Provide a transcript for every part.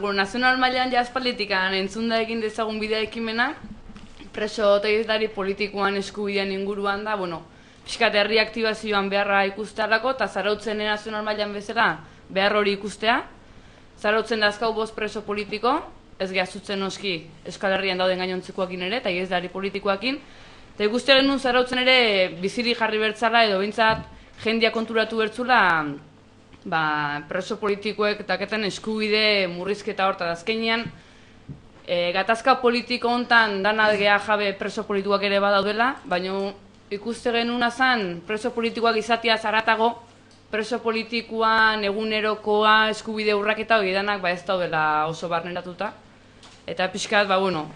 Nazional mailan aspalditik entzunda egin dezagun bidea ekimena, preso eta hizlari politikoan eskubidean inguruan da, pixkat herri aktibazioan beharra ikustearako, eta Zarautzen nazional mailan bezala behar hori ikustea. Zarautzen dazkau 5 preso politiko, ez gehazutzen noski Euskal Herrian dauden gainontzekoakin ere, eta hizlari politikoakin. Eta ikuste genuen Zarautzen ere bizirik jarri bertzala, edo bintzat jendia konturatu bertzula, preso politikoek daketen eskubide murrizketa horta azkenean. Gatazka politiko hontan dana geha jabe preso politikoak ere badaudela, baina ikuste genuen azan preso politikoak izatea zaratago, preso politikoan egunerokoa eskubide urraketa hori danak ez daudela oso barneratuta. Eta pixkat,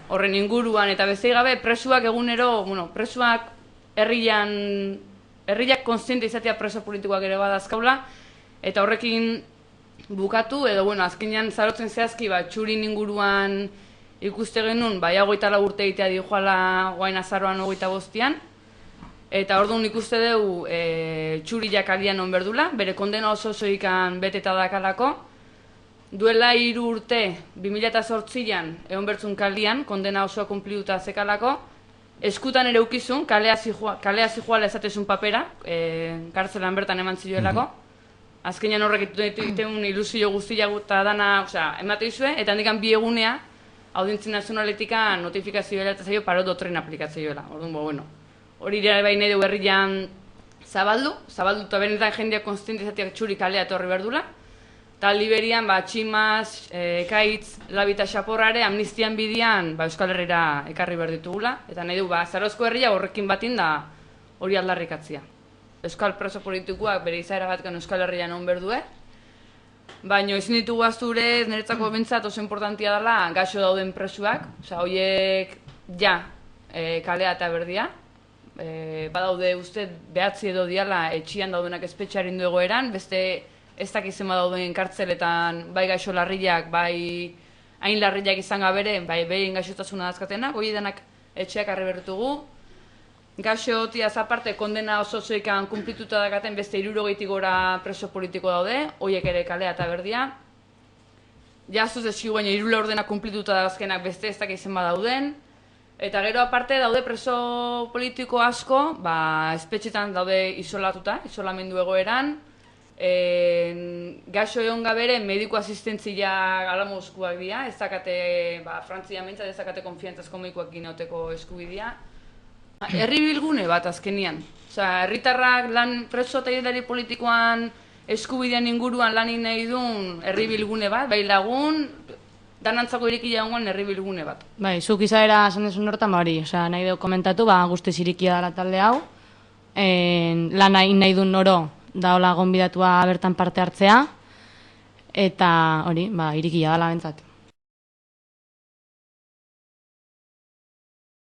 horren inguruan eta bezei gabe presuak egunero, presuak herriak konstiente izatea preso politikoak ere badazkaula, eta horrekin bukatu, edo azkenean Zarautzen zehazki txurin inguruan ikuste genuen, iago 24 urte egitea dihoala guain azaroan 25an, eta orduan ikuste dugu txuriak alian on berdula, bere kondena oso-osoikan beteta dakalako, duela 3 urte, 2008an, egon bertzun kalian, kondena osoa kumplituta zekalako, eskutan ere ukizun, kalea zijoala ezatezun papera, kartzelan bertan eman zioelako, azkenean horrek egiten ilusio guztiak eta dana, emate izue, eta handikan 2 egunea, Audientzia Nazionaletika notifikazioa eta zaio paro dotren aplikazioela. Orduan, hori ere bai nahi dugu herrian zabaldu eta benetan jendeak konstientizatiak txuri kalea etorri berdula. Eta Liberian, Tximaz, Ekaitz, Labi eta Xaporrare, amnistian bidian Euskal Herrira ekarri berditugula. Eta nahi dugu, Zarauzko herria horrekin batin da hori aldarrikatzia. Euskal preso politikoak bere izaera batkan Euskal Herrian on berdue. Baina ezin ditugu azure, niretzako bentsat oso importantia dela gaixo dauden presuak, horiek kalea eta berdia. Badaude uste 9 edo diala etxian daudenak espetxearen du egoeran, beste ez dakizen badauden kartzeletan bai gaixo larriak, bai hain larriak izan gabere, bai behin gaixotasuna dazkatenak, hori denak etxeak arre bertugu. Gaixo tiaz aparte, kondena oso-osoikan kumplituta dakaten beste 60 gora preso politiko daude, horiek ere kalea eta berdia. Jazuz eskigu baina 3 ordena kumplituta dazkenak beste ez dakizen badauden. Eta gero aparte daude preso politiko asko, espetxetan daude isolatuta, isolamendu egoeran. Gaixo egon gabere mediko asistentzia galamozkoak dira, ez dakate, Frantzia mentzat ez dakate konfiantzazko medikoak gineoteko eskubidea. Herri bilgune bat azkenian. Herritarrak lan preso eta hizlari politikoan eskubidean inguruan lanik nahi duen herri bilgune bat, bai lagun, danantzako irikia egongoan herri bilgune bat. Bai, zuk izaera esan desun horretan hori, nahi dugu komentatu, guztiz irikia dela talde hau, lan nahi duen noro da hola gonbidatua bertan parte hartzea, eta hori, irikia dela bentzat.